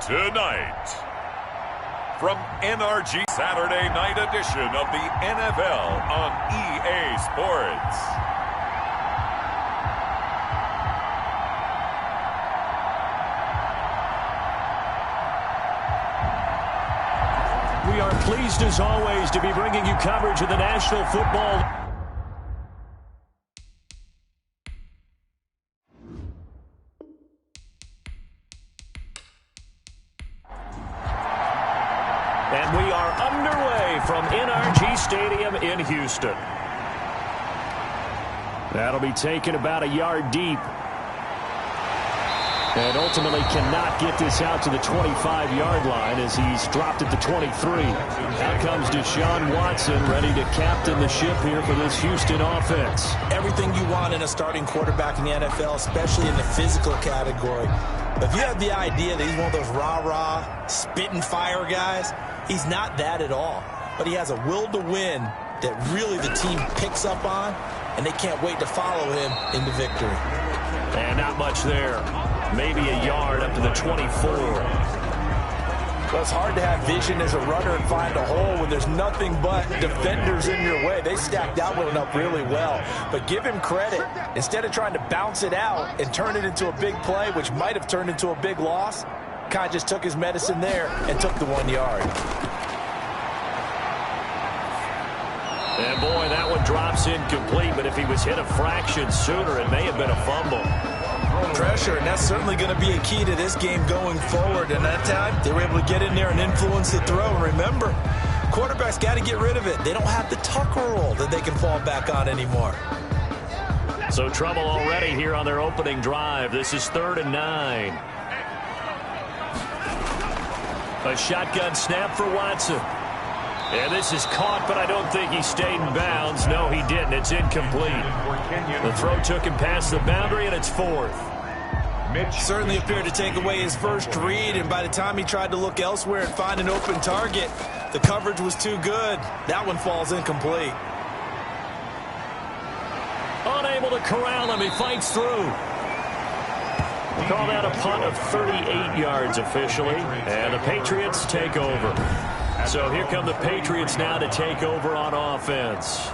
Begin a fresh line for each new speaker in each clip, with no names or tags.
Tonight, from NRG Saturday night edition of the NFL on EA Sports.
We are pleased as always to be bringing you coverage of the National Football League. And we are underway from NRG Stadium in Houston. That'll be taken about a yard deep. And ultimately cannot get this out to the 25-yard line as he's dropped at the 23. Out comes Deshaun Watson, ready to captain the ship here for this Houston offense.
Everything you want in a starting quarterback in the NFL, especially in the physical category. If you have the idea that he's one of those rah-rah, spit-and-fire guys, he's not that at all. But he has a will to win that really the team picks up on, and they can't wait to follow him into victory.
And not much there. Maybe a yard up to the 24.
Well, it's hard to have vision as a runner and find a hole when there's nothing but defenders in your way. They stacked that one up really well. But give him credit. Instead of trying to bounce it out and turn it into a big play, which might have turned into a big loss, kind of just took his medicine there and took the 1 yard.
And boy, that one drops incomplete, but if he was hit a fraction sooner, it may have been a fumble.
Pressure, and that's certainly going to be a key to this game going forward. And that time, they were able to get in there and influence the throw. And remember, quarterbacks got to get rid of it. They don't have the Tucker rule that they can fall back on anymore.
So trouble already here on their opening drive. This is 3rd and 9. A shotgun snap for Watson. And this is caught, but I don't think he stayed in bounds. No, he didn't. It's incomplete. The throw took him past the boundary, and it's 4th.
Certainly appeared to take away his first read, and by the time he tried to look elsewhere and find an open target, the coverage was too good. That one falls incomplete.
Unable to corral him. He fights through. Call that a punt of 38 yards officially, and the Patriots take over. So here come the Patriots now to take over on offense.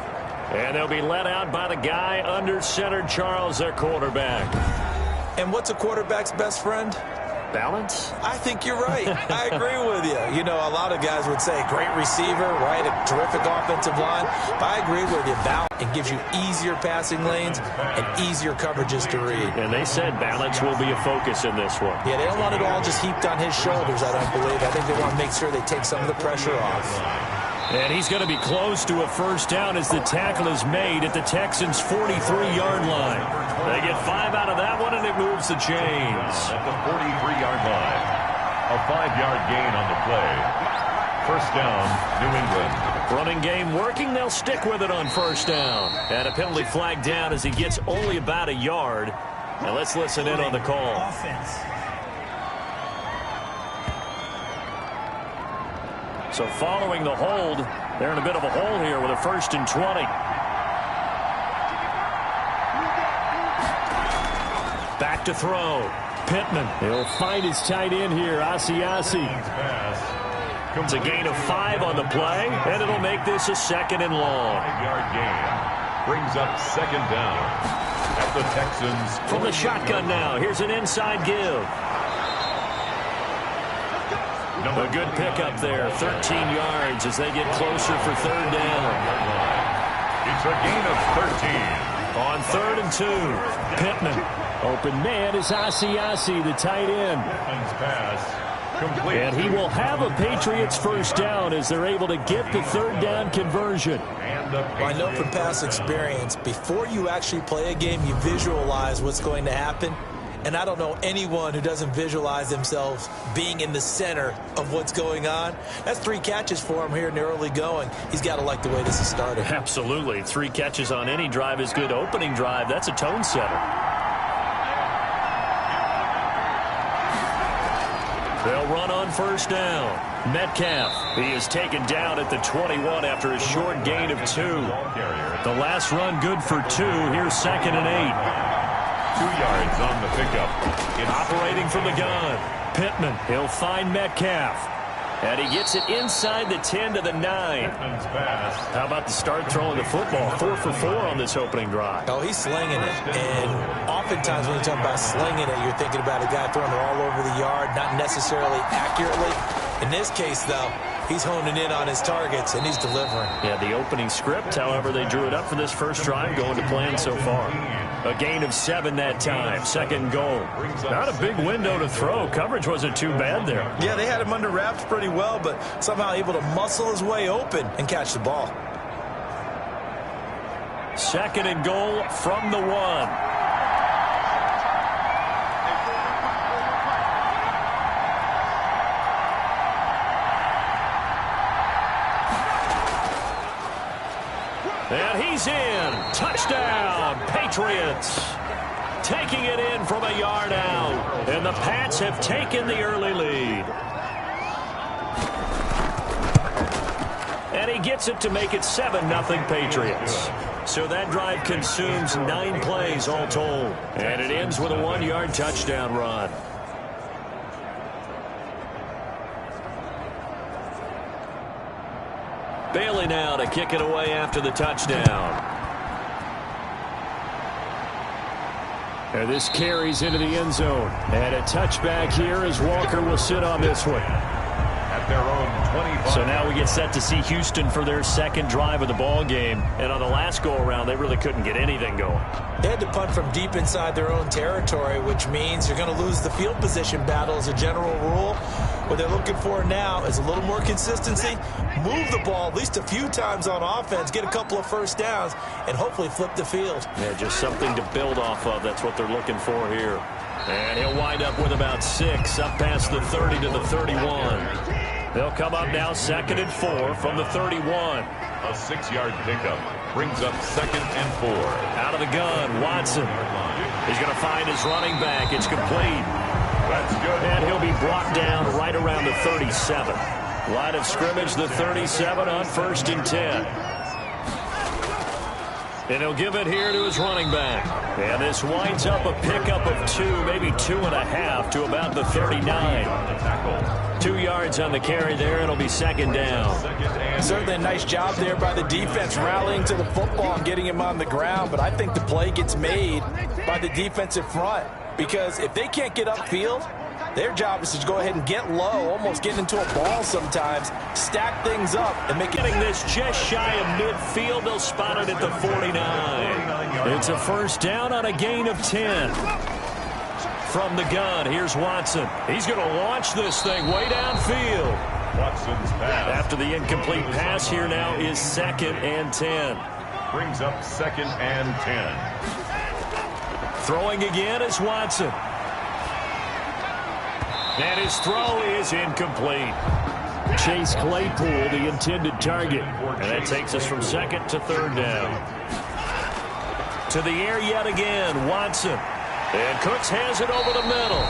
And they'll be led out by the guy under center, Charles, their quarterback.
And what's a quarterback's best friend?
Balance?
I think you're right. I agree with you. You know, a lot of guys would say great receiver, right? A terrific offensive line. But I agree with you. Balance. It gives you easier passing lanes and easier coverages to read.
And they said balance will be a focus in this one.
Yeah, they don't want it all just heaped on his shoulders, I don't believe. I think they want to make sure they take some of the pressure off.
And he's going to be close to a first down as the tackle is made at the Texans' 43-yard line. They get 5 out of that one, and it moves the chains.
At the 43-yard line, a 5-yard gain on the play. First down, New England.
Running game working. They'll stick with it on first down. And a penalty flag down as he gets only about a yard. Now let's listen in on the call. So following the hold, they're in a bit of a hole here with a 1st and 20. Back to throw. Pittman. He'll find his tight end here, Asiasi. It's a gain of 5 on the play, and it'll make this a 2nd and long.
5-yard gain brings up 2nd down at the Texans.
From the shotgun now, here's an inside give. A good pickup there, 13 yards as they get closer for 3rd down.
It's a gain of 13.
On 3rd and 2, Pittman. Open man is Asiasi, the tight end.
Pass complete.
And he will have a Patriots first down as they're able to get the 3rd down conversion.
I know from past experience, before you actually play a game, you visualize what's going to happen. And I don't know anyone who doesn't visualize themselves being in the center of what's going on. That's 3 catches for him here in the early going. He's got to like the way this is started.
Absolutely. 3 catches on any drive is good. Opening drive, that's a tone setter. They'll run on first down. Metcalf, he is taken down at the 21 after a short gain of 2. The last run good for 2. Here's 2nd and 8.
2 yards on the pickup.
Operating from the gun. Pittman. He'll find Metcalf. And he gets it inside the 10 to the 9. How about the start throwing the football? 4 for 4 on this opening drive.
Oh, he's slinging it. And oftentimes when you talk about slinging it, you're thinking about a guy throwing it all over the yard, not necessarily accurately. In this case, though, he's honing in on his targets, and he's delivering.
Yeah, the opening script, however, they drew it up for this first drive, going to plan so far. A gain of 7 that time. 2nd goal. Not a big window to throw. Coverage wasn't too bad there.
Yeah, they had him under wraps pretty well, but somehow able to muscle his way open and catch the ball.
2nd and goal from the 1. And he's in. Touchdown, Patriots. Taking it in from a yard out. And the Pats have taken the early lead. And he gets it to make it 7-0 Patriots. So that drive consumes 9 plays all told. And it ends with a 1-yard touchdown run. Bailey now to kick it away after the touchdown. And this carries into the end zone. And a touchback here as Walker will sit on this one.
At their own 25.
So now we get set to see Houston for their 2nd drive of the ball game. And on the last go-around, they really couldn't get anything going.
They had to punt from deep inside their own territory, which means you're going to lose the field position battle as a general rule. What they're looking for now is a little more consistency, move the ball at least a few times on offense, get a couple of first downs, and hopefully flip the field.
Yeah, just something to build off of. That's what they're looking for here. And he'll wind up with about 6, up past the 30 to the 31. They'll come up now 2nd and 4 from the 31.
A 6-yard pickup brings up 2nd and 4.
Out of the gun, Watson. He's going to find his running back. It's complete.
That's good.
And he'll be brought down right around the 37. Line of scrimmage, the 37 on 1st and 10. And he'll give it here to his running back. And this winds up a pickup of 2, maybe 2.5 to about the 39. 2 yards on the carry there. It'll be 2nd down.
Certainly a nice job there by the defense rallying to the football and getting him on the ground. But I think the play gets made by the defensive front. Because if they can't get upfield, their job is to go ahead and get low, almost get into a ball sometimes, stack things up, and make it.
Getting this just shy of midfield, they'll spot it at the 49. It's a 1st down on a gain of 10. From the gun, here's Watson. He's going to launch this thing way downfield.
Watson's pass.
After the incomplete pass, here now is 2nd and 10.
Brings up 2nd and 10.
Throwing again is Watson. And his throw is incomplete. Chase Claypool, the intended target. And that takes us from 2nd to 3rd down. To the air yet again, Watson. And Cooks has it over the middle.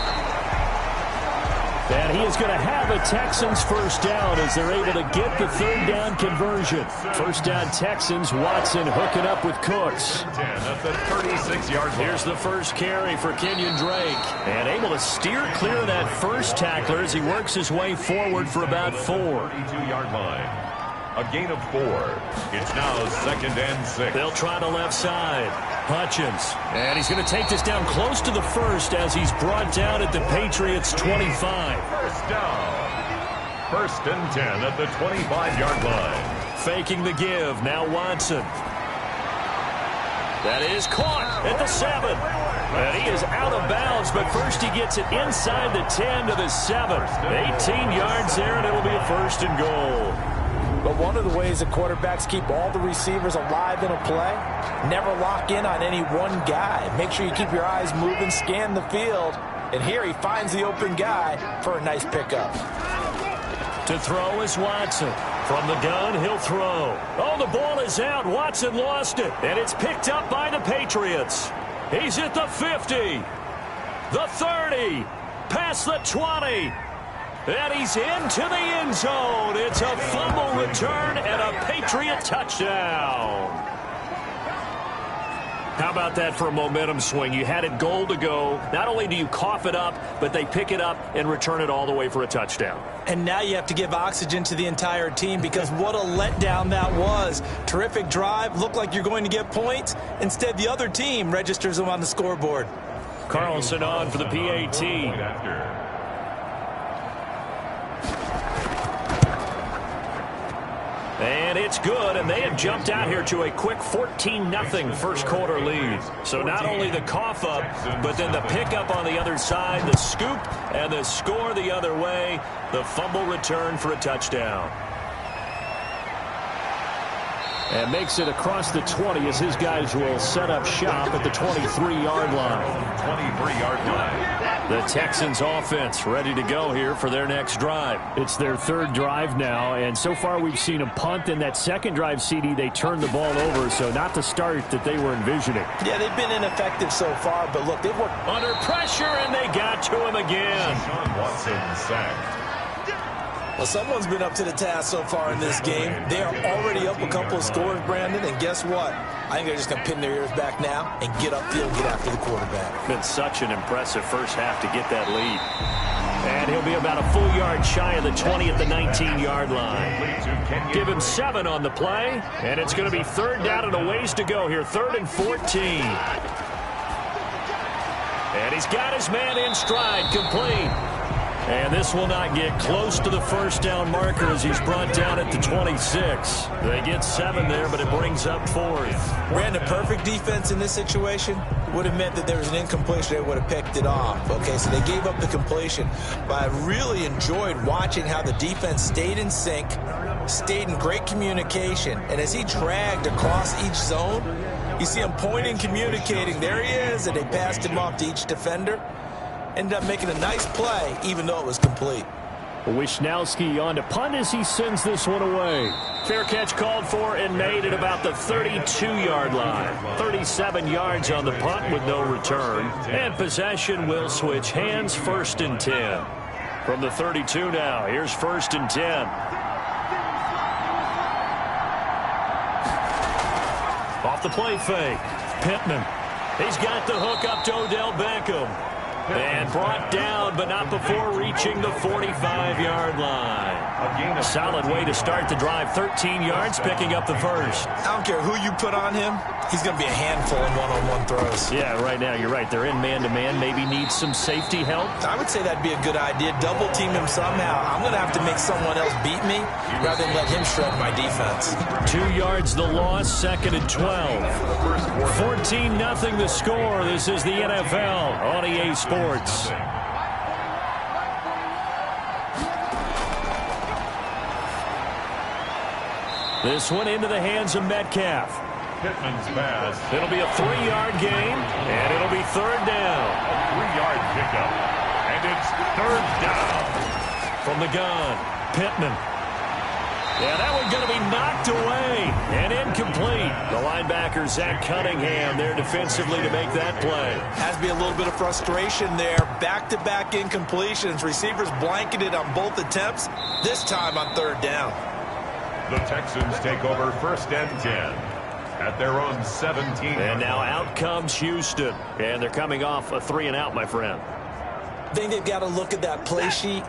And he is going to have a Texans 1st down as they're able to get the 3rd down conversion. 1st down Texans, Watson hooking up with Cooks.
That's a 36-yard line.
Here's the first carry for Kenyon Drake. And able to steer clear of that first tackler as he works his way forward for about 4.
32-yard line. A gain of 4. It's now 2nd and 6.
They'll try the left side. Hutchins. And he's going to take this down close to the 1st as he's brought down at the Patriots' 25.
1st down. 1st and 10 at the 25-yard line.
Faking the give. Now Watson. That is caught at the 7. And he is out of bounds, but first he gets it inside the 10 to the 7. 18 yards there, and it'll be a 1st and goal.
But one of the ways that quarterbacks keep all the receivers alive in a play, never lock in on any one guy. Make sure you keep your eyes moving, scan the field. And here he finds the open guy for a nice pickup.
To throw is Watson. From the gun, he'll throw. Oh, the ball is out. Watson lost it. And it's picked up by the Patriots. He's at the 50. The 30. Past the 20. And he's into the end zone. It's a fumble return and a Patriot touchdown. How about that for a momentum swing? You had it goal to go. Not only do you cough it up, but they pick it up and return it all the way for a touchdown.
And now you have to give oxygen to the entire team because what a letdown that was. Terrific drive. Looked like you're going to get points. Instead, the other team registers them on the scoreboard.
Carlson on for the PAT. And it's good, and they have jumped out here to a quick 14-0 first quarter lead. So not only the cough up, but then the pickup on the other side, the scoop, and the score the other way, the fumble return for a touchdown.
And makes it across the 20 as his guys will set up shop at the 23-yard line.
23-yard line.
The Texans offense ready to go here for their next drive.
It's their third drive now, and so far we've seen a punt. In that second drive, CD, they turned the ball over, so not the start that they were envisioning.
Yeah, they've been ineffective so far, but look, they've worked
under pressure, and they got to him again.
Sean Watson sacked.
Well, someone's been up to the task so far in this game. They are already up a couple of scores, Brandon, and guess what? I think they're just going to pin their ears back now and get upfield and get after the quarterback.
Been such an impressive first half to get that lead. And he'll be about a full yard shy of the 20 at the 19-yard line. Give him 7 on the play, and it's going to be third down and a ways to go here, 3rd and 14. And he's got his man in stride, complete. And this will not get close to the first down marker as he's brought down at the 26. They get 7 there, but it brings up 4th.
Brandon, perfect defense in this situation would have meant that there was an incompletion. They would have picked it off. Okay, so they gave up the completion. But I really enjoyed watching how the defense stayed in sync, stayed in great communication. And as he dragged across each zone, you see him pointing, communicating. There he is, and they passed him off to each defender. Ended up making a nice play, even though it was complete.
Wisnowski on to punt as he sends this one away.
Fair catch called for and made at about the 32-yard line. 37 yards on the punt with no return. And possession will switch hands, 1st and 10. From the 32 now, here's 1st and 10. Off the play fake. Pittman. He's got the hook up to Odell Beckham. And brought down, but not before reaching the 45-yard line. A solid way to start the drive. 13 yards, picking up the first.
I don't care who you put on him. He's going to be a handful in one-on-one throws.
Yeah, right now, you're right. They're in man-to-man. Maybe need some safety help.
I would say that'd be a good idea. Double team him somehow. I'm going to have to make someone else beat me rather than let him shred my defense.
2 yards the loss, 2nd and 12. 14-0 the score. This is the NFL on EA Sports. This one into the hands of Metcalf.
Pittman's pass.
It'll be a 3-yard gain, and it'll be 3rd down.
A 3-yard pickup, and it's 3rd down.
From the gun, Pittman. Yeah, that one's going to be knocked away and incomplete. The linebacker, Zach Cunningham, there defensively to make that play.
Has to be a little bit of frustration there. Back-to-back incompletions. Receivers blanketed on both attempts, this time on 3rd down.
The Texans take over 1st and 10 at their own 17.
And now out comes Houston. And they're coming off a 3-and-out, my friend.
I think they've got to look at that play sheet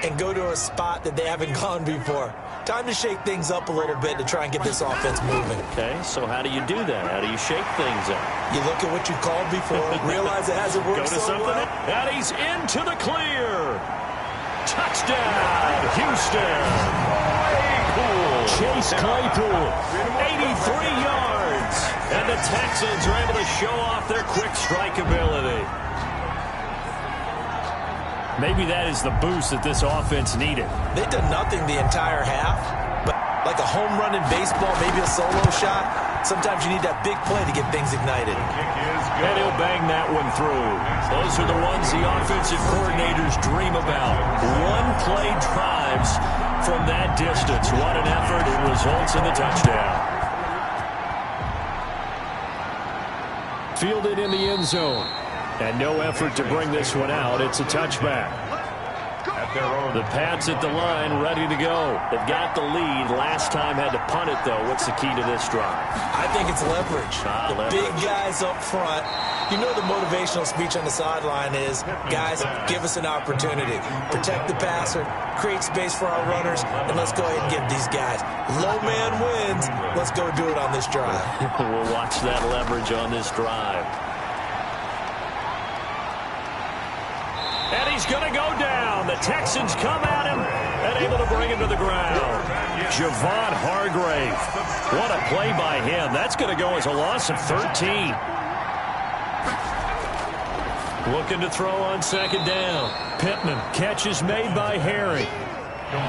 and go to a spot that they haven't gone before. Time to shake things up a little bit to try and get this offense moving.
Okay, so how do you do that? How do you shake things up?
You look at what you called before, realize it hasn't worked so well.
And he's into the clear. Touchdown, Houston.
Chase Claypool.
83 yards. And the Texans are able to show off their quick strike ability. Maybe that is the boost that this offense needed.
They did nothing the entire half, but like a home run in baseball, maybe a solo shot, sometimes you need that big play to get things ignited.
And he'll bang that one through. Those are the ones the offensive coordinators dream about. One-play drives from that distance. What an effort. It results in the touchdown.
Fielded in the end zone. And no effort to bring this one out. It's a touchback.
At
The Pats at the line, ready to go. They've got the lead. Last time had to punt it, though. What's the key to this drive?
I think it's leverage. Big guys up front. You know the motivational speech on the sideline is, guys, give us an opportunity. Protect the passer, create space for our runners, and let's go ahead and get these guys. Low man wins. Let's go do it on this drive.
We'll watch that leverage on this drive. And he's going to go down. The Texans come at him and able to bring him to the ground. Javon Hargrave. What a play by him. That's going to go as a loss of 13. Looking to throw on second down. Pittman. Catch is made by Harry.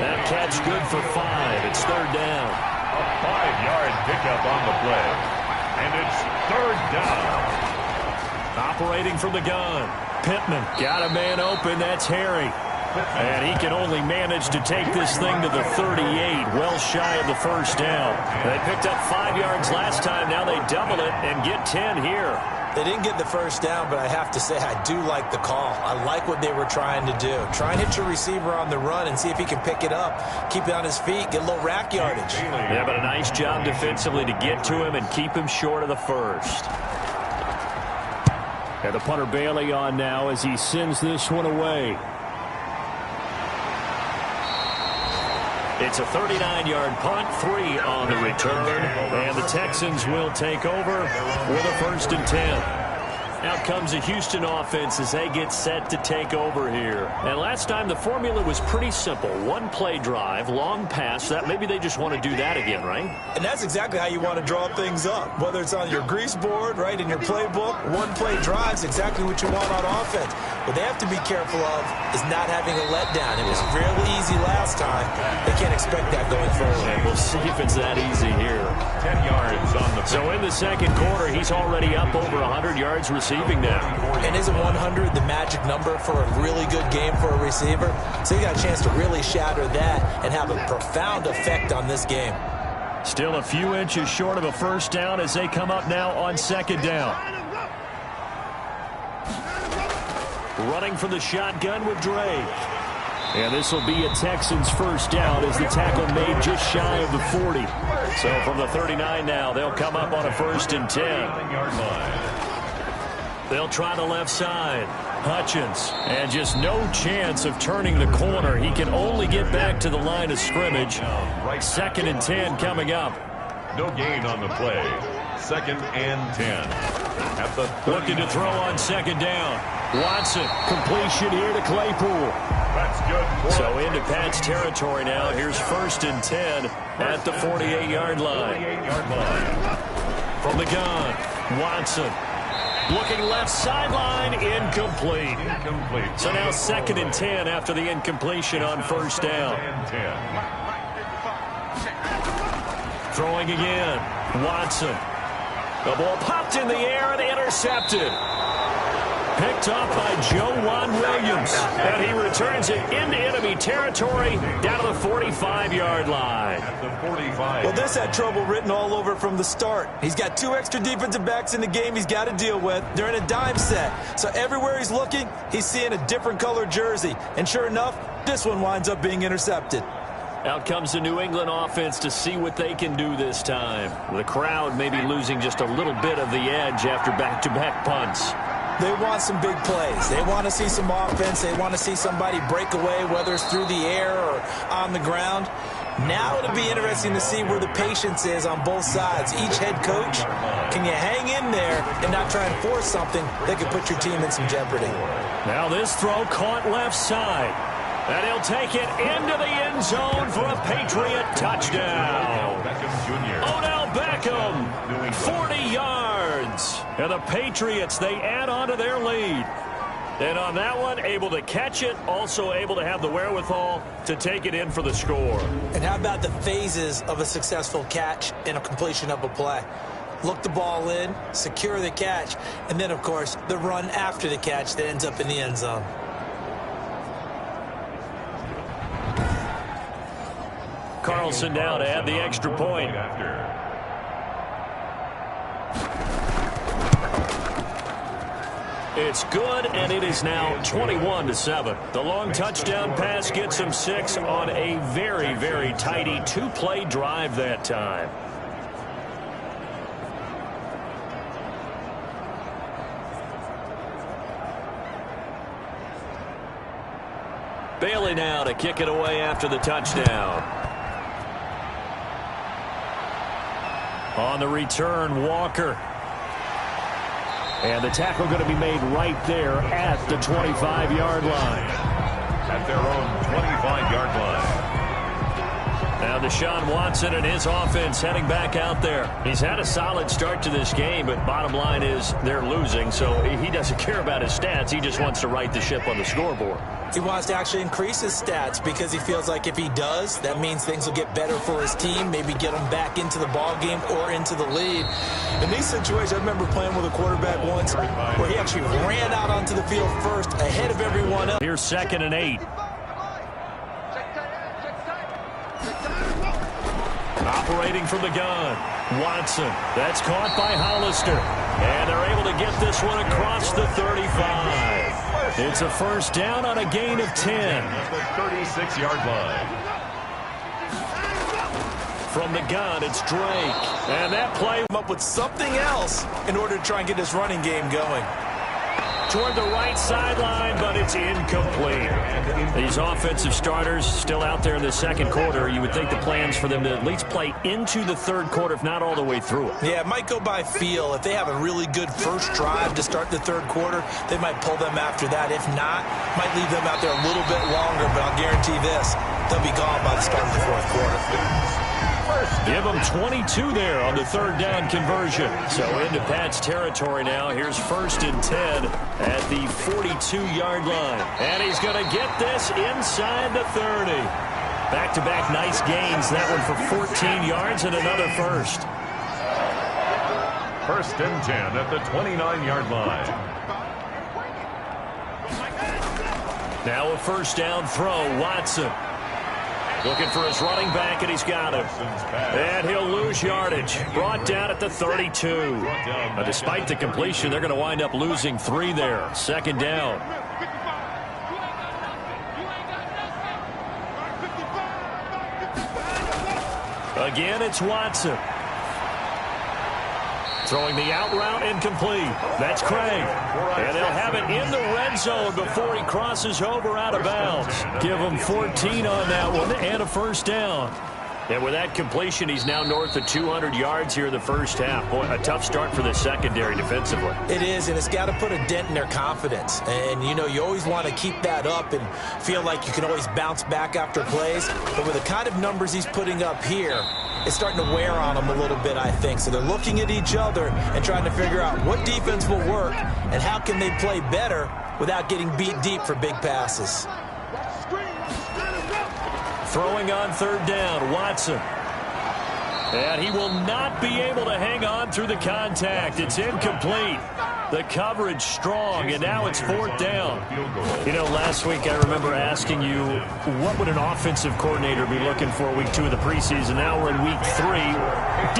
That catch good for 5. It's third down.
A 5-yard pickup on the play. And it's third down.
Operating from the gun. Pittman got a man open. That's Harry. And he can only manage to take this thing to the 38, well shy of the first down. They picked up 5 yards last time. Now they double it and get 10 here.
They didn't get the first down, but I have to say I do like the call. I like what they were trying to do. Try and hit your receiver on the run and see if he can pick it up. Keep it on his feet, get a little rack yardage.
Yeah, but a nice job defensively to get to him and keep him short of the first.
And the punter Bailey on now as he sends this one away.
It's a 39-yard punt, 3 on the return, and the Texans will take over with a 1st and 10. Out comes the Houston offense as they get set to take over here. And last time the formula was pretty simple. 1-play drive, long pass. That maybe they just want to do that again, right?
And that's exactly how you want to draw things up. Whether it's on your grease board, right, in your playbook, 1-play drives exactly what you want on offense. What they have to be careful of is not having a letdown. It was really easy last time. They can't expect that going forward.
And we'll see if it's that easy here.
10 yards on the
So in the second quarter, he's already up over 100 yards receiving now.
And isn't 100 the magic number for a really good game for a receiver? So you got a chance to really shatter that and have a profound effect on this game.
Still a few inches short of a first down as they come up now on second down. Running from the shotgun with Drake. And this will be a Texans first down as the tackle made just shy of the 40. So from the 39 now, they'll come up on a 1st and 10. They'll try the left side. Hutchins. And just no chance of turning the corner. He can only get back to the line of scrimmage. 2nd and 10 coming up.
No gain on the play. 2nd and 10. At the
Looking to throw on second down. Watson. Completion here to Claypool.
That's good.
So into Pat's territory now. Here's 1st and 10 at the 48-yard line. From the gun, Watson. Looking left sideline, incomplete. So now 2nd and 10 after the incompletion on first down. Throwing again, Watson. The ball popped in the air and intercepted. Picked off by Juan Williams. And he returns it into enemy territory down to the 45-yard line.
Well, this had trouble written all over from the start. He's got 2 extra defensive backs in the game he's got to deal with. They're in a dime set. So everywhere he's looking, he's seeing a different color jersey. And sure enough, this one winds up being intercepted.
Out comes the New England offense to see what they can do this time. The crowd maybe losing just a little bit of the edge after back-to-back punts.
They want some big plays. They want to see some offense. They want to see somebody break away, whether it's through the air or on the ground. Now it'll be interesting to see where the patience is on both sides. Each head coach, can you hang in there and not try and force something that could put your team in some jeopardy?
Now this throw caught left side. And he'll take it into the end zone for a Patriot touchdown. Odell Beckham, 40 yards. And the Patriots, they add on to their lead. And on that one, able to catch it, also able to have the wherewithal to take it in for the score.
And how about the phases of a successful catch and a completion of a play? Look the ball in, secure the catch, and then, of course, the run after the catch that ends up in the end zone.
Carlson now to add the extra point. It's good, and it is now 21-7. The long touchdown pass gets him 6 on a very, very tidy 2-play drive that time. Bailey now to kick it away after the touchdown. On the return, Walker. And the tackle going to be made right there at the 25-yard line.
At their own 25-yard line.
Now Deshaun Watson and his offense heading back out there. He's had a solid start to this game, but bottom line is they're losing, so he doesn't care about his stats. He just wants to right the ship on the scoreboard.
He wants to actually increase his stats because he feels like if he does, that means things will get better for his team, maybe get him back into the ball game or into the lead. In these situations, I remember playing with a quarterback once where he actually ran out onto the field first ahead of everyone else.
Here's 2nd and 8. Operating from the gun, Watson. That's caught by Hollister. And they're able to get this one across the 35. It's a first down on a gain of 10.
At the 36-yard line.
From the gun, it's Drake. And that play
Up with something else in order to try and get his running game going.
toward the right sideline, but it's incomplete. These offensive starters still out there in the second quarter. You would think the plans for them to at least play into the third quarter, if not all the way through it.
Yeah, it might go by feel. If they have a really good first drive to start the third quarter, they might pull them after that. If not, might leave them out there a little bit longer, but I'll guarantee this, they'll be gone by the start of the fourth quarter.
Give them 22 there on the third down conversion. So into Pat's territory now. Here's 1st and 10 at the 42-yard line. And he's going to get this inside the 30. Back-to-back nice gains. That one for 14 yards and another first.
1st and 10 at the 29-yard line.
Now a first down throw. Watson looking for his running back, and he's got him. And he'll lose yardage. Brought down at the 32. Despite the completion, they're going to wind up losing 3 there. 2nd down. Again, it's Watson. Throwing the out route incomplete. That's Craig. And they'll have it in the red zone before he crosses over out of bounds. Give him 14 on that one and a first down. And with that completion, he's now north of 200 yards here in the first half. Boy, a tough start for the secondary defensively.
It is, and it's got to put a dent in their confidence. And, you know, you always want to keep that up and feel like you can always bounce back after plays. But with the kind of numbers he's putting up here, it's starting to wear on them a little bit, I think. So they're looking at each other and trying to figure out what defense will work and how can they play better without getting beat deep for big passes.
Throwing on third down, Watson. And he will not be able to hang on through the contact. It's incomplete. The coverage strong, and now it's 4th down. You know, last week I remember asking you, what would an offensive coordinator be looking for week 2 of the preseason? Now we're in week 3.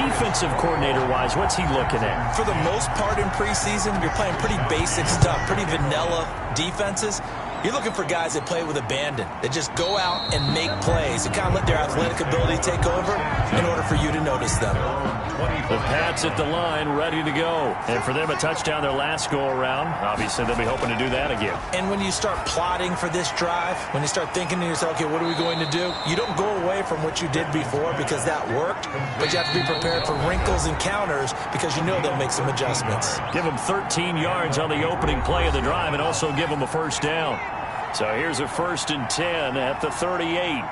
Defensive coordinator-wise, what's he looking at?
For the most part in preseason, you're playing pretty basic stuff, pretty vanilla defenses. You're looking for guys that play with abandon, that just go out and make plays, and kind of let their athletic ability take over in order for you to notice them.
The Pats at the line, ready to go. And for them, a touchdown their last go-around. Obviously, they'll be hoping to do that again. And
when you start plotting for this drive, when you start thinking to yourself, okay, what are we going to do? You don't go away from what you did before because that worked, but you have to be prepared for wrinkles and counters because you know they'll make some adjustments.
Give them 13 yards on the opening play of the drive and also give them a first down. So here's a 1st and 10 at the 38.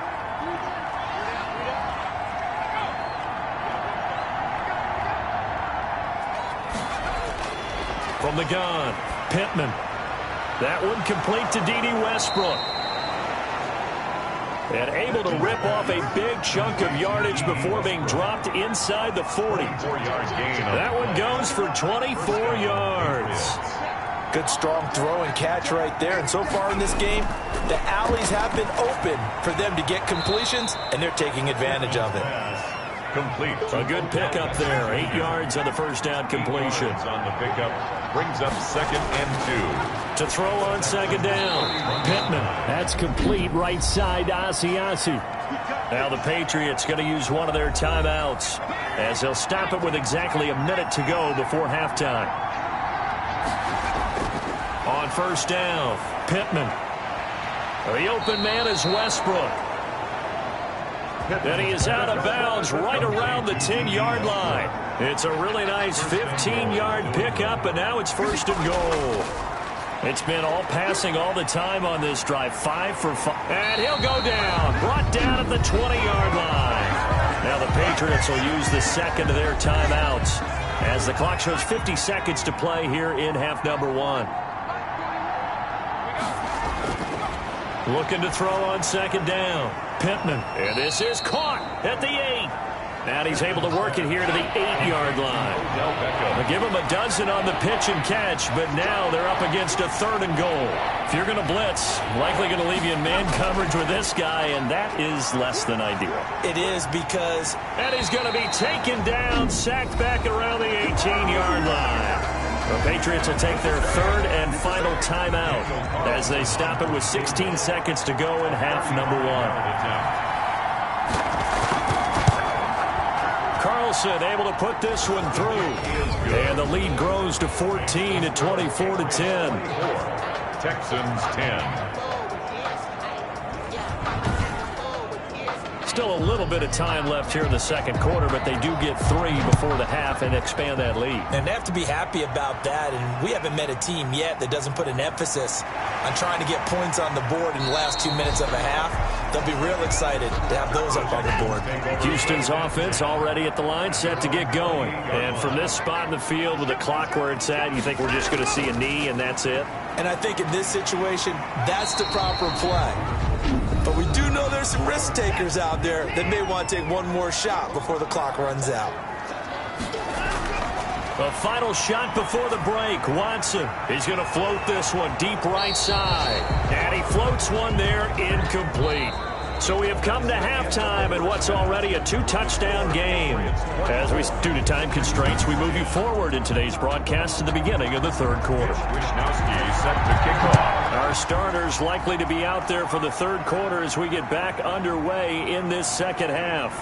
From the gun, Pittman. That one complete to D.D. Westbrook. And able to rip off a big chunk of yardage before being dropped inside the 40. That one goes for 24 yards.
Good strong throw and catch right there. And so far in this game, the alleys have been open for them to get completions, and they're taking advantage of it.
complete.
A good pickup there. 8 yards on the first down completion.
On the pickup brings up 2nd and 2.
To throw on 2nd down, Pittman.
That's complete right side to Asiasi.
Now the Patriots going to use one of their timeouts as they'll stop it with exactly a minute to go before halftime. On 1st down, Pittman. The open man is Westbrook. And he is out of bounds right around the 10-yard line. It's a really nice 15-yard pickup, and now it's 1st and goal. It's been all passing all the time on this drive. 5 for 5. And he'll go down. Brought down at the 20-yard line. Now the Patriots will use the second of their timeouts as the clock shows 50 seconds to play here in half number 1. Looking to throw on 2nd down. Pittman. And this is caught at the 8. And he's able to work it here to the 8-yard line. They'll give him a dozen on the pitch and catch, but now they're up against a 3rd and goal. If you're going to blitz, likely going to leave you in man coverage with this guy, and that is less than ideal.
It is because...
And he's going to be taken down, sacked back around the 18-yard line. The Patriots will take their 3rd and final timeout as they stop it with 16 seconds to go in half number 1. Carlson able to put this one through. And the lead grows to 14 at 24-10.
Texans 10.
Still a little bit of time left here in the 2nd quarter, but they do get 3 before the half and expand that lead.
And they have to be happy about that, and we haven't met a team yet that doesn't put an emphasis on trying to get points on the board in the last 2 minutes of a half. They'll be real excited to have those up on the board.
Houston's offense already at the line, set to get going. And from this spot in the field with the clock where it's at, you think we're just going to see a knee and that's it?
And I think in this situation, that's the proper play. But we do know there's some risk takers out there that may want to take one more shot before the clock runs out.
A final shot before the break. Watson, he's going to float this one deep right side. And he floats one there, incomplete. So we have come to halftime in what's already a 2-touchdown game. As we, due to time constraints, we move you forward in today's broadcast to the beginning of the 3rd quarter.
Wisnowski set to kick off.
Our starters likely to be out there for the 3rd quarter as we get back underway in this 2nd half.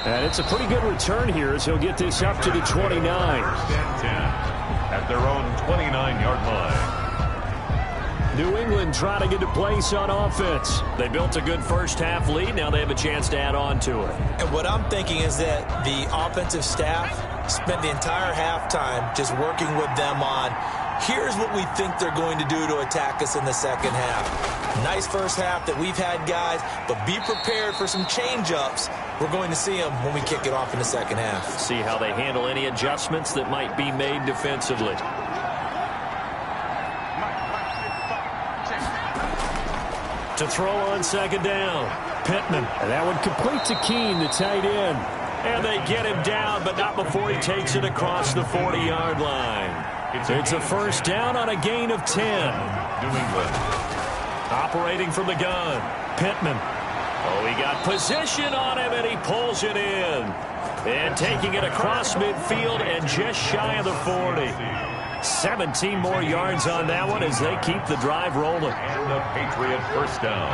And it's a pretty good return here as he'll get this up to the 29.
10 at their own 29-yard line.
New England trying to get a place on offense.
They built a good first half lead. Now they have a chance to add on to it.
And what I'm thinking is that the offensive staff spent the entire halftime just working with them on, here's what we think they're going to do to attack us in the 2nd half. Nice first half that we've had, guys, but be prepared for some change-ups. We're going to see them when we kick it off in the 2nd half.
See how they handle any adjustments that might be made defensively. To throw on 2nd down, Pittman.
And that one complete to Keene, the tight end.
And they get him down, but not before he takes it across the 40-yard line. It's a 1st down on a gain of 10.
New England.
Operating from the gun, Pittman. Oh, he got position on him, and he pulls it in. And taking it across midfield and just shy of the 40. 17 more yards on that one as they keep the drive rolling.
And the Patriot 1st down.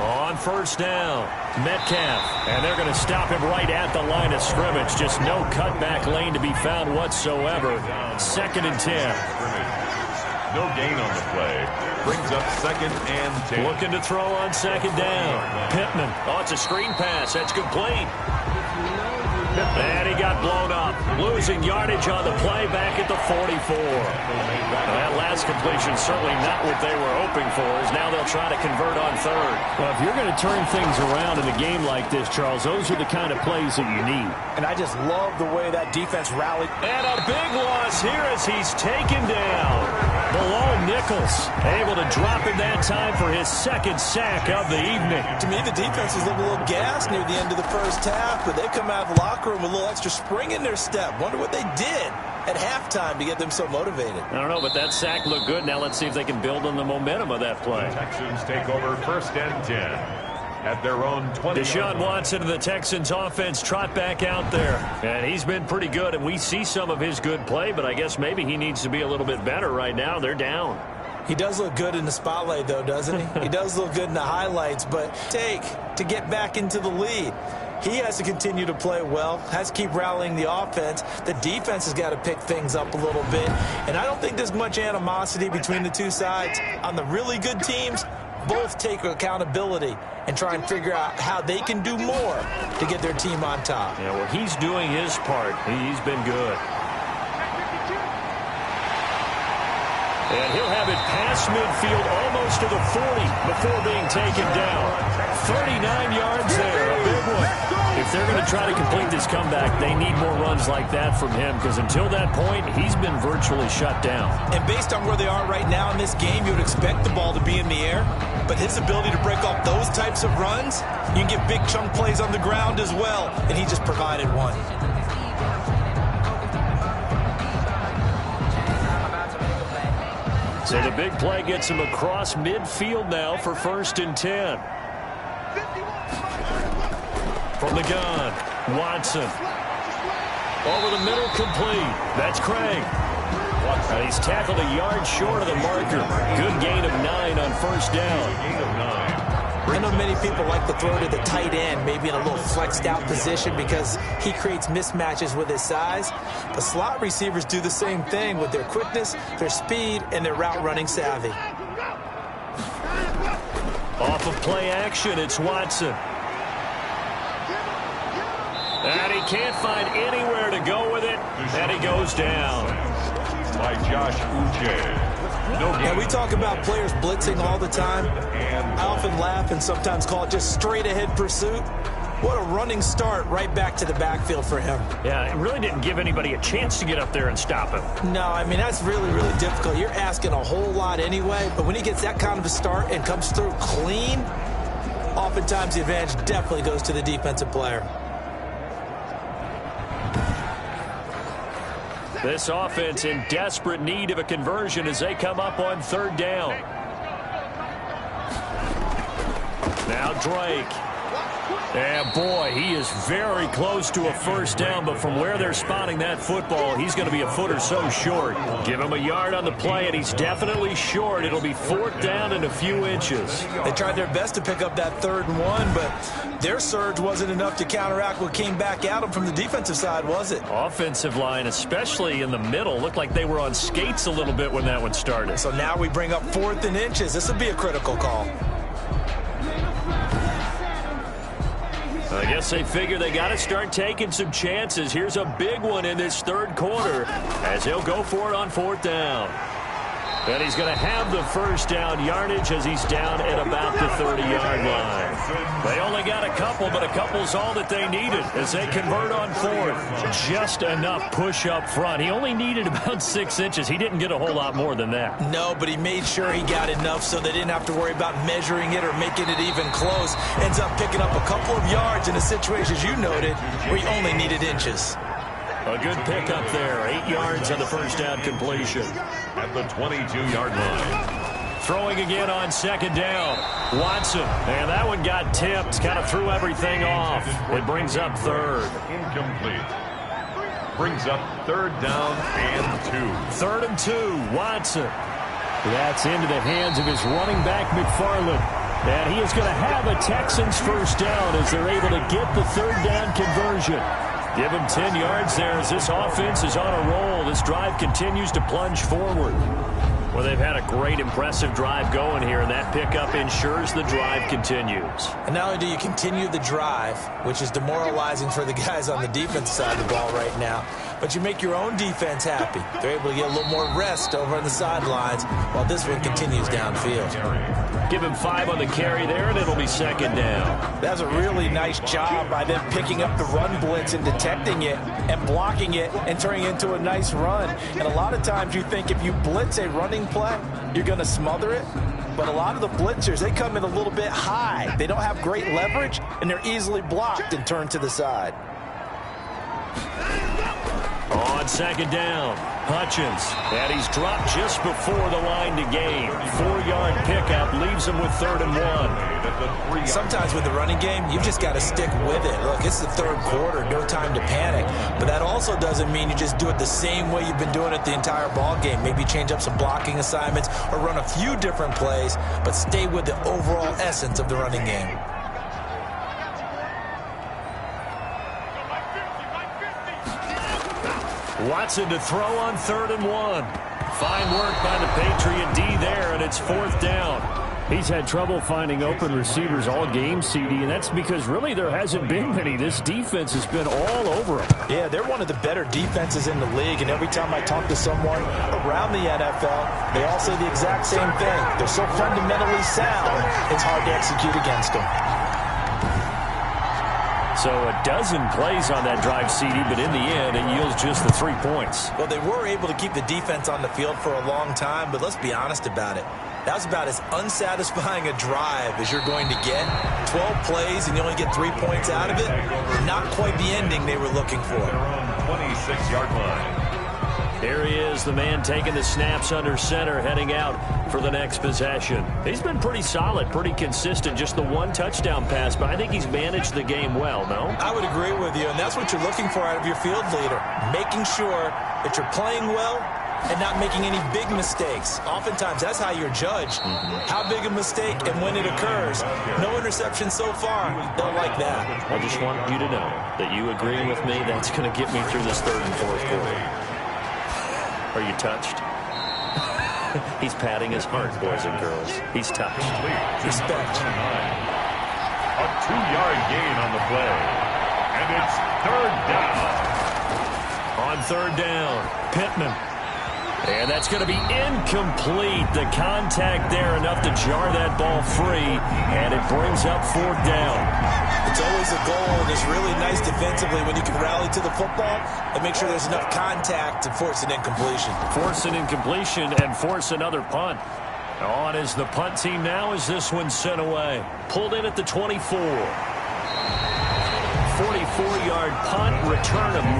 On 1st down, Metcalf. And they're going to stop him right at the line of scrimmage. Just no cutback lane to be found whatsoever. 2nd and 10.
No gain on the play. Brings up 2nd and 10.
Looking to throw on 2nd down. Pittman. Oh, it's a screen pass. That's complete. And he got blown up. Losing yardage on the play back at the 44. That last completion certainly not what they were hoping for, as now they'll try to convert on 3rd.
Well, if you're going to turn things around in a game like this, Charles, those are the kind of plays that you need.
And I just love the way that defense rallied.
And a big loss here as he's taken down. Below Nichols, able to drop in that time for his 2nd sack of the evening.
To me, the defense was a little gassed near the end of the first half, but they come out of the locker room with a little extra spring in their step. Wonder what they did. at halftime to get them so motivated?
I don't know, but that sack looked good. Now let's see if they can build on the momentum of that play.
The Texans take over 1st and 10 at their own 20.
Deshaun Watson of the Texans offense trot back out there. And he's been pretty good, and we see some of his good play, but I guess maybe he needs to be a little bit better right now. They're down.
He does look good in the spotlight, though, doesn't he? He does look good in the highlights, but to get back into the lead. He has to continue to play well, has to keep rallying the offense. The defense has got to pick things up a little bit. And I don't think there's much animosity between the two sides. On the really good teams, both take accountability and try and figure out how they can do more to get their team on top.
Yeah, well, he's doing his part. He's been good. And he'll have it past midfield almost to the 40 before being taken down. 39 yards there, a big one. If they're going to try to complete this comeback, they need more runs like that from him, because until that point, he's been virtually shut down.
And based on where they are right now in this game, you would expect the ball to be in the air. But his ability to break off those types of runs, you can get big chunk plays on the ground as well. And he just provided one.
So the big play gets him across midfield now for 1st and 10. From the gun, Watson. Over the middle, complete. That's Craig. He's tackled a yard short of the marker. Good gain of 9 on 1st down.
I know many people like to throw to the tight end, maybe in a little flexed out position because he creates mismatches with his size. But slot receivers do the same thing with their quickness, their speed, and their route running savvy.
Off of play action, it's Watson. And he can't find anywhere to go with it, and he goes down.
By Josh Uche.
And we talk about players blitzing all the time. I often laugh and sometimes call it just straight ahead pursuit. What a running start right back to the backfield for him.
Yeah, it really didn't give anybody a chance to get up there and stop him.
No, I mean, that's really, really difficult. You're asking a whole lot anyway, but when he gets that kind of a start and comes through clean, oftentimes the advantage definitely goes to the defensive player.
This offense in desperate need of a conversion as they come up on 3rd down. Now Drake. And boy, he is very close to a 1st down, but from where they're spotting that football, he's going to be a foot or so short. Give him a yard on the play, and he's definitely short. It'll be 4th down and a few inches.
They tried their best to pick up that 3rd and 1, but their surge wasn't enough to counteract what came back at them from the defensive side, was it?
Offensive line, especially in the middle, looked like they were on skates a little bit when that one started.
So now we bring up 4th and inches. This will be a critical call.
I guess they figure they got to start taking some chances. Here's a big one in this 3rd quarter as he'll go for it on 4th down. And he's going to have the 1st down yardage as he's down at about the 30-yard line. They only got a couple, but a couple's all that they needed as they convert on 4th. Just enough push up front. He only needed about 6 inches. He didn't get a whole lot more than that.
No, but he made sure he got enough so they didn't have to worry about measuring it or making it even close. Ends up picking up a couple of yards in a situation, as you noted, where he only needed inches.
A good pickup there. 8 yards on the 1st down completion.
At the 22-yard line.
Throwing again on 2nd down. Watson. And that one got tipped. Kind of threw everything off. It brings up 3rd.
Incomplete. Brings up 3rd down and 2.
3rd and 2. Watson. That's into the hands of his running back, McFarland. And he is going to have a Texans 1st down as they're able to get the 3rd down conversion. Give him 10 yards there as this offense is on a roll. This drive continues to plunge forward. Well, they've had a great, impressive drive going here, and that pickup ensures the drive continues.
And not only do you continue the drive, which is demoralizing for the guys on the defense side of the ball right now, but you make your own defense happy. They're able to get a little more rest over on the sidelines while this one continues downfield.
Give him 5 on the carry there, and it'll be 2nd down.
That's a really nice job by them picking up the run blitz and detecting it and blocking it and turning it into a nice run. And a lot of times you think if you blitz a running play, you're going to smother it. But a lot of the blitzers, they come in a little bit high. They don't have great leverage, and they're easily blocked and turned to the side.
On on second down. Hutchins, and he's dropped just before the line to gain. 4-yard pickup leaves him with 3rd and 1.
Sometimes with the running game, you've just got to stick with it. Look, it's the 3rd quarter, no time to panic. But that also doesn't mean you just do it the same way you've been doing it the entire ball game. Maybe change up some blocking assignments or run a few different plays, but stay with the overall essence of the running game.
Watson to throw on 3rd and 1. Fine work by the Patriot D there, and it's 4th down.
He's had trouble finding open receivers all game, CD, and that's because really there hasn't been many. This defense has been all over him.
Yeah, they're one of the better defenses in the league, and every time I talk to someone around the NFL, they all say the exact same thing. They're so fundamentally sound, it's hard to execute against them.
So a dozen plays on that drive, CD, but in the end, it yields just the 3 points.
Well, they were able to keep the defense on the field for a long time, but let's be honest about it. That was about as unsatisfying a drive as you're going to get. 12 plays and you only get 3 points out of it. Not quite the ending they were looking for.
26-yard line.
Here he is, the man taking the snaps under center, heading out for the next possession. He's been pretty solid, pretty consistent, just the 1 touchdown pass, but I think he's managed the game well, no?
I would agree with you, and that's what you're looking for out of your field leader, making sure that you're playing well and not making any big mistakes. Oftentimes, that's how you're judged. How big a mistake and when it occurs. No interception so far. Don't like that.
I just want you to know that you agreeing with me, that's going to get me through this 3rd and 4th quarter. Are you touched? He's patting his heart, boys and girls. He's touched.
Respect.
A 2-yard gain on the play. And it's 3rd down.
On 3rd down, Pittman. And that's going to be incomplete. The contact there enough to jar that ball free, and it brings up 4th down.
It's always a goal, and it's really nice defensively when you can rally to the football and make sure there's enough contact to force an incompletion.
Force an incompletion and force another punt. On is the punt team now as this one's sent away. Pulled in at the 24. 44-yard punt, return of 9.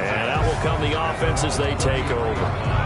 And out will come the offense as they take over.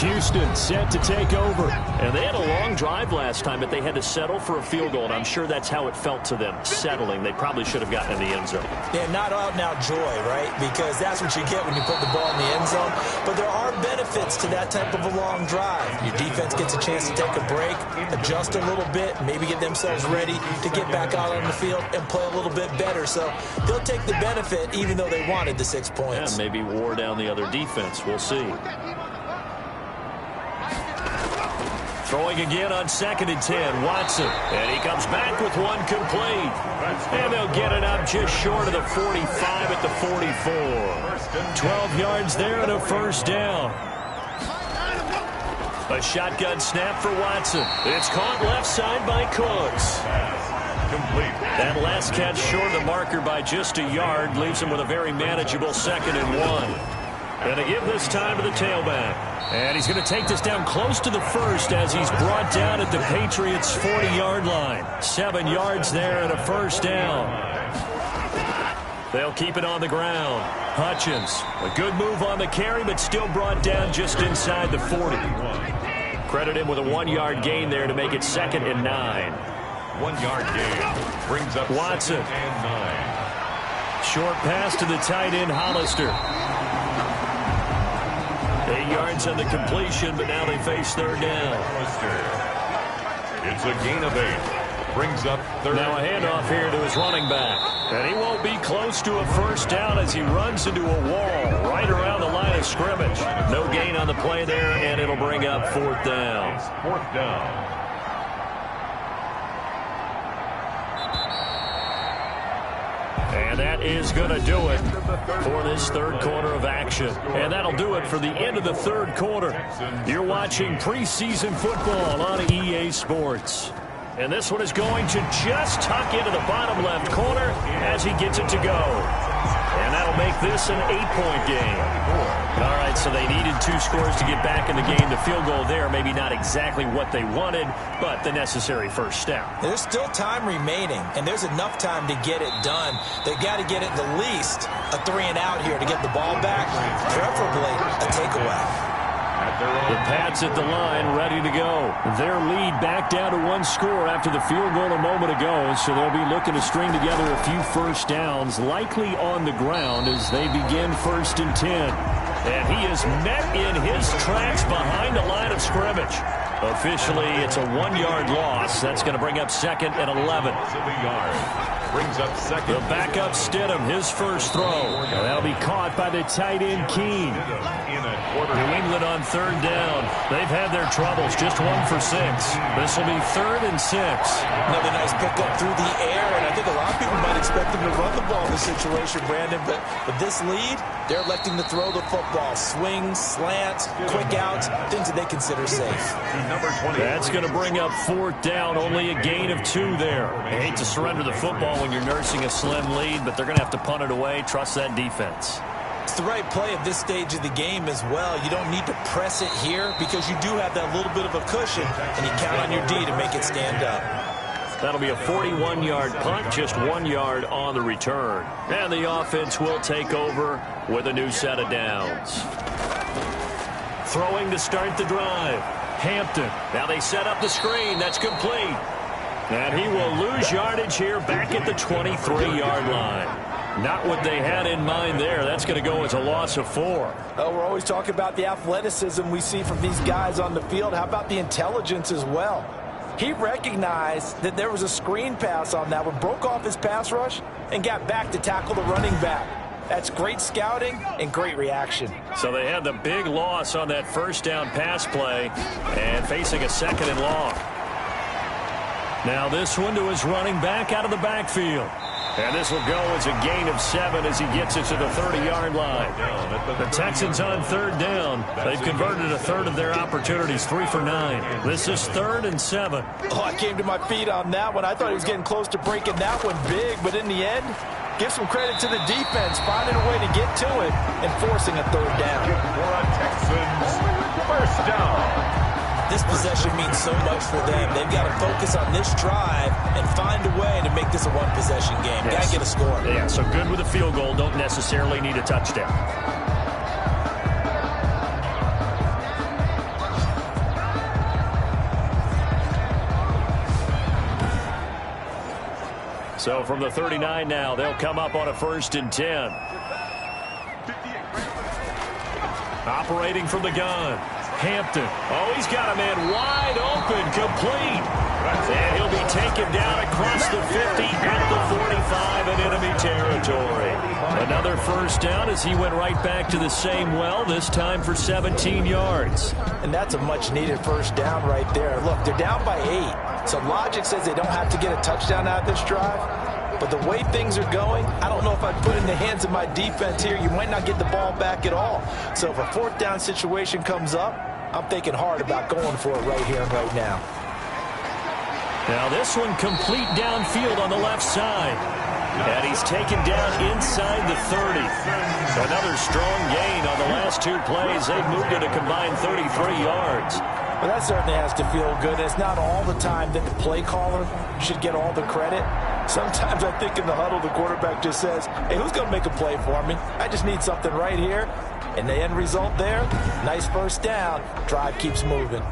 Houston set to take over. And they had a long drive last time, but they had to settle for a field goal, and I'm sure that's how it felt to them, settling. They probably should have gotten in the end zone.
Yeah, not out-and-out joy, right? Because that's what you get when you put the ball in the end zone. But there are benefits to that type of a long drive. Your defense gets a chance to take a break, adjust a little bit, maybe get themselves ready to get back out on the field and play a little bit better. So they'll take the benefit even though they wanted the 6 points.
Yeah, maybe wore down the other defense. We'll see. Throwing again on 2nd and 10, Watson. And he comes back with 1 complete. And they'll get it up just short of the 45 at the 44. 12 yards there and a 1st down. A shotgun snap for Watson. It's caught left side by Cooks. That last catch short of the marker by just a yard leaves him with a very manageable 2nd and 1. And they give this time to the tailback. And he's going to take this down close to the 1st as he's brought down at the Patriots' 40-yard line. 7 yards there and a 1st down. They'll keep it on the ground. Hutchins, a good move on the carry, but still brought down just inside the 40. Credit him with a 1-yard gain there to make it 2nd and 9.
1-yard gain brings up
Watson.
2nd and 9.
Short pass to the tight end, Hollister. 8 yards on the completion, but now they face 3rd down.
It's a gain of 8. Brings up 3rd.
Now a handoff here to his running back. And he won't be close to a 1st down as he runs into a wall right around the line of scrimmage. No gain on the play there, and it'll bring up 4th down.
4th down.
And that is going to do it for this 3rd quarter of action. And that'll do it for the end of the 3rd quarter. You're watching preseason football on EA Sports. And this one is going to just tuck into the bottom left corner as he gets it to go. And that'll make this an 8-point game. All right, so they needed 2 scores to get back in the game. The field goal there, maybe not exactly what they wanted, but the necessary first step.
There's still time remaining, and there's enough time to get it done. They've got to get it at least a 3-and-out here to get the ball back, preferably a takeaway.
The Pats at the line, ready to go. Their lead back down to 1 score after the field goal a moment ago, so they'll be looking to string together a few first downs, likely on the ground as they begin 1st and 10. And he is met in his tracks behind the line of scrimmage. Officially, it's a 1-yard loss. That's going to bring up 2nd and 11.
Brings up 2nd.
The backup Stidham, his first throw. That'll be caught by the tight end Keene. New England on 3rd down. They've had their troubles, just 1 for 6. This will be 3rd and 6.
Another nice pickup through the air, and I think a lot of people might expect them to run the ball in this situation, Brandon, but with this lead, they're electing to throw the football. Swings, slants, quick outs, things that they consider safe.
That's going to bring up 4th down, only a gain of 2 there. I hate to surrender the football when you're nursing a slim lead, but they're going to have to punt it away, trust that defense.
It's the right play at this stage of the game as well. You don't need to press it here because you do have that little bit of a cushion, and you count on your D to make it stand up.
That'll be a 41-yard punt, just 1 yard on the return. And the offense will take over with a new set of downs. Throwing to start the drive. Hampton. Now they set up the screen. That's complete. And he will lose yardage here back at the 23-yard line. Not what they had in mind there. That's going to go as a loss of 4.
Oh, we're always talking about the athleticism we see from these guys on the field. How about the intelligence as well? He recognized that there was a screen pass on that one, broke off his pass rush, and got back to tackle the running back. That's great scouting and great reaction.
So they had the big loss on that first down pass play and facing a 2nd and long. Now this one to his running back out of the backfield. And this will go as a gain of 7 as he gets it to the 30-yard line. The Texans on 3rd down. They've converted a third of their opportunities, 3 for 9. This is 3rd and 7.
Oh, I came to my feet on that one. I thought he was getting close to breaking that one big, but in the end, give some credit to the defense, finding a way to get to it and forcing a 3rd down.
For a Texans first down.
This possession means so much for them. They've got to focus on this drive and find a way to make this a 1-possession game.
Yes.
Got to get a score.
Yeah, so good with a field goal. Don't necessarily need a touchdown. So from the 39 now, they'll come up on a 1st and 10. Operating from the gun. Hampton. Oh, he's got a man wide open, complete. And he'll be taken down across the 50 at the 45 in enemy territory. Another first down as he went right back to the same well, this time for 17 yards.
And that's a much-needed first down right there. Look, they're down by 8. So logic says they don't have to get a touchdown out of this drive. But the way things are going, I don't know if I'd put it in the hands of my defense here. You might not get the ball back at all. So if a 4th down situation comes up, I'm thinking hard about going for it right here and right now.
Now this one complete downfield on the left side. And he's taken down inside the 30. Another strong gain on the last 2 plays. They've moved it a combined 33 yards.
Well, that certainly has to feel good. It's not all the time that the play caller should get all the credit. Sometimes I think in the huddle, the quarterback just says, hey, who's going to make a play for me? I just need something right here. And the end result there, nice first down. Drive keeps moving.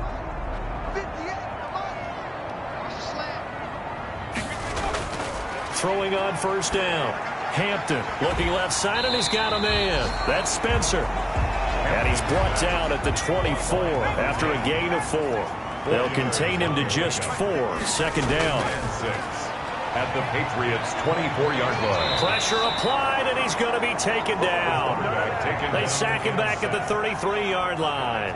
Throwing on first down. Hampton looking left side, and he's got a man. That's Spencer. And he's brought down at the 24 after a gain of 4. They'll contain him to just 4. 2nd down.
At the Patriots' 24-yard line.
Pressure applied, and he's going to be taken down. They sack him back at the 33-yard line.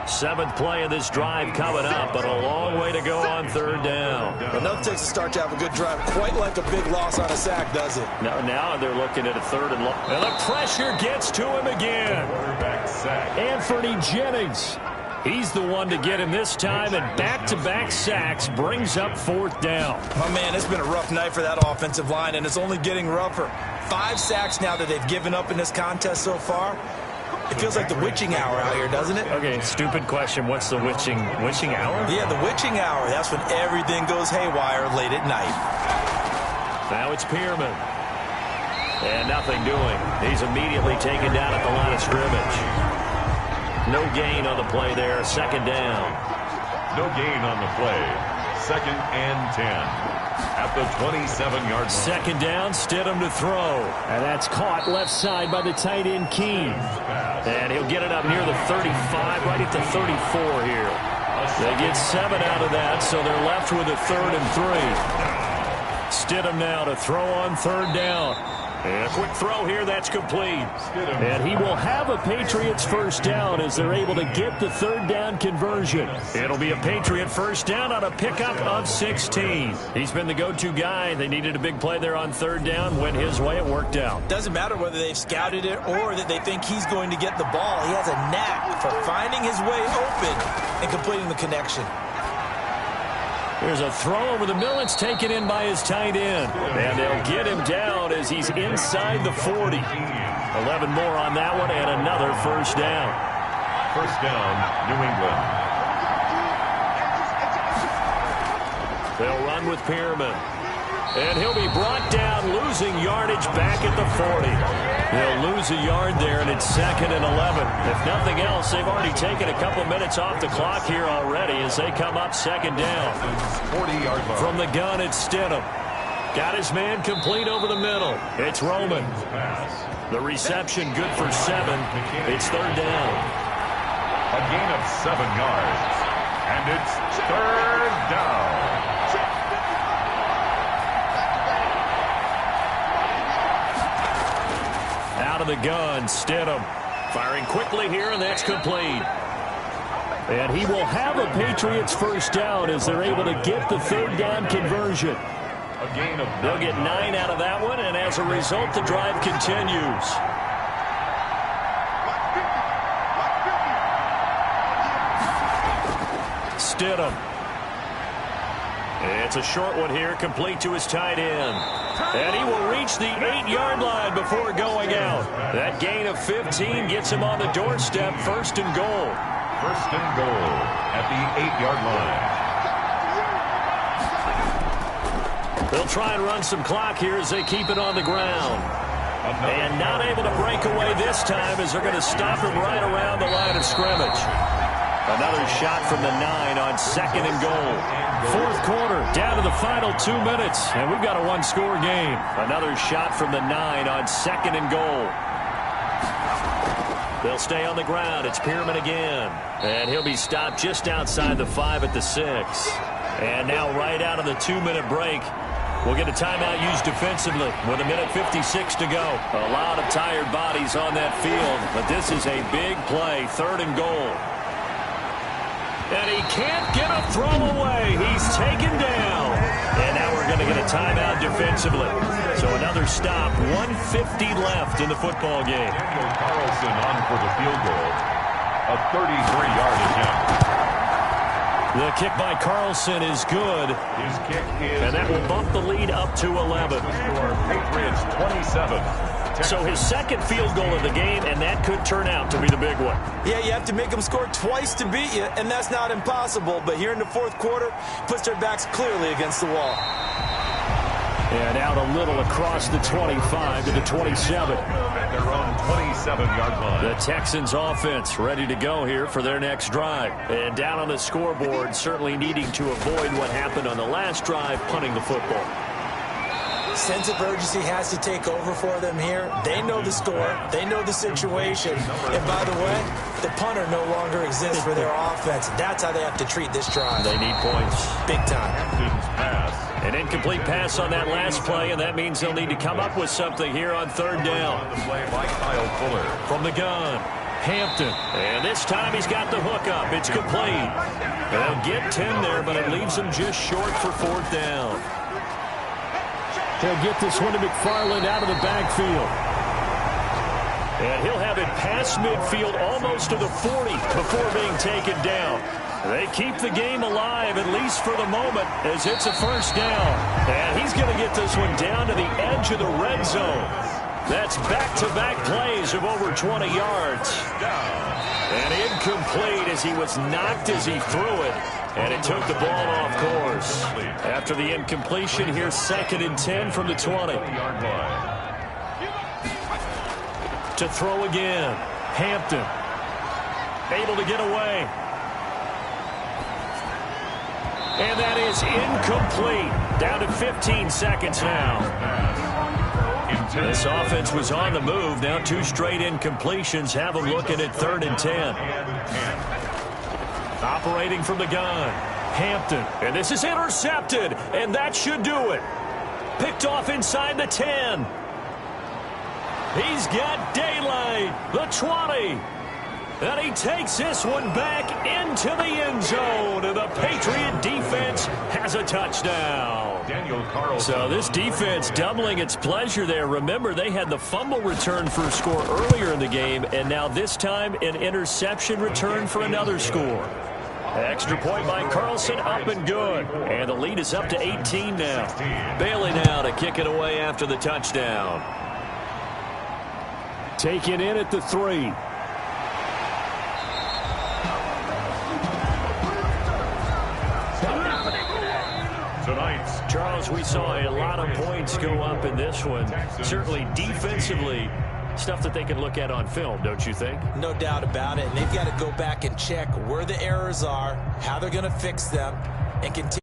7th play of this drive coming up, but a long way to go on 3rd down.
Another Texas start to have a good drive, quite like a big loss on a sack, does it?
Now they're looking at a 3rd and long. And the pressure gets to him again.
Quarterback sack.
Anthony Jennings.
He's the one to get him this time, and back-to-back sacks brings up 4th down.
Oh, man, it's been a rough night for that offensive line, and it's only getting rougher. 5 sacks now that they've given up in this contest so far. It feels like the witching hour out here, doesn't it?
Okay, stupid question. What's the witching hour?
Yeah, the witching hour. That's when everything goes haywire late at night.
Now it's Pearman. And nothing doing. He's immediately taken down at the line of scrimmage. No gain on the play there. 2nd down.
No gain on the play. 2nd and 10. At the 27-yard line.
2nd down, Stidham to throw. And that's caught left side by the tight end, Keene. And he'll get it up near the 35, right at the 34 here. They get 7 out of that, so they're left with a 3rd and 3. Stidham now to throw on 3rd down. And a quick throw here, that's complete. And he will have a Patriots 1st down as they're able to get the 3rd down conversion. It'll be a Patriot 1st down on a pickup of 16. He's been the go-to guy. They needed a big play there on 3rd down. Went his way, it worked out.
Doesn't matter whether they've scouted it or that they think he's going to get the ball. He has a knack for finding his way open and completing the connection.
There's a throw over the middle. It's taken in by his tight end. And they'll get him down as he's inside the 40. 11 more on that one and another 1st down.
1st down, New England.
They'll run with Pearman. And he'll be brought down, losing yardage back at the 40. They'll lose a yard there, and it's 2nd and 11. If nothing else, they've already taken a couple minutes off the clock here already as they come up 2nd down.
40-yard line.
From the gun, it's Stidham. Got his man complete over the middle. It's Roman. The reception good for 7. It's 3rd down.
A gain of 7 yards. And it's 3rd down.
Out of the gun, Stidham. Firing quickly here, and that's complete. And he will have a Patriots 1st down as they're able to get the 3rd down conversion.
A gain of 9.
They'll get 9 out of that one, and as a result, the drive continues. Stidham. It's a short one here, complete to his tight end. And he will reach the 8-yard line before going out. That gain of 15 gets him on the doorstep, 1st and goal.
1st and goal at the 8-yard line.
They'll try and run some clock here as they keep it on the ground. And not able to break away this time as they're going to stop him right around the line of scrimmage. Another shot from the 9 on 2nd and goal. 4th quarter, down to the final 2 minutes, and we've got a 1-score game. Another shot from the 9 on 2nd and goal. They'll stay on the ground. It's Pearman again. And he'll be stopped just outside the 5 at the 6. And now right out of the 2-minute break, we'll get a timeout used defensively with 1:56 to go. A lot of tired bodies on that field, but this is a big play, 3rd and goal. And he can't get a throw away. He's taken down. And now we're going to get a timeout defensively. So another stop, 1:50 left in the football game.
Daniel Carlson on for the field goal. A 33-yard attempt.
The kick by Carlson is good.
His kick is
and that will bump the lead up to 11.
Score Patriots 27.
So his 2nd field goal of the game, and that could turn out to be the big one.
Yeah, you have to make them score twice to beat you, and that's not impossible. But here in the 4th quarter, puts their backs clearly against the wall.
And out a little across the 25 to the 27.
At their own 27-yard line.
The Texans offense ready to go here for their next drive. And down on the scoreboard, certainly needing to avoid what happened on the last drive, punting the football.
Sense of urgency has to take over for them here. They know the score. They know the situation. And by the way, the punter no longer exists for their offense. That's how they have to treat this drive.
They need points.
Big time.
An incomplete pass on that last play, and that means they'll need to come up with something here on 3rd down.
The play by Kyle Fuller.
From the gun, Hampton. And this time he's got the hookup. It's complete. They'll get 10 there, but it leaves them just short for 4th down. They'll get this one to McFarland out of the backfield.
And he'll have it past midfield almost to the 40 before being taken down. They keep the game alive, at least for the moment, as it's a first down. And he's going to get this one down to the edge of the red zone. That's back-to-back plays of over 20 yards. And incomplete as he was knocked as he threw it. And it took the ball off course. After the incompletion, here's 2nd and 10 from the 20. To throw again. Hampton. Able to get away. And that is incomplete. Down to 15 seconds now. This offense was on the move. Now 2 straight incompletions have them looking at 3rd and 10. Operating from the gun. Hampton. And this is intercepted. And that should do it. Picked off inside the 10. He's got daylight. The 20. And he takes this one back into the end zone. And the Patriot defense has a touchdown. So this defense doubling its pleasure there. Remember, they had the fumble return for a score earlier in the game. And now this time an interception return for another score. Extra point by Carlson, up and good. And the lead is up to 18 now. Bailey now to kick it away after the touchdown.
Taken in at the 3.
Charles, we saw a lot of points go up in this one. Certainly defensively, stuff that they can look at on film, don't you think?
No doubt about it. And they've got to go back and check where the errors are, how they're going to fix them, and continue.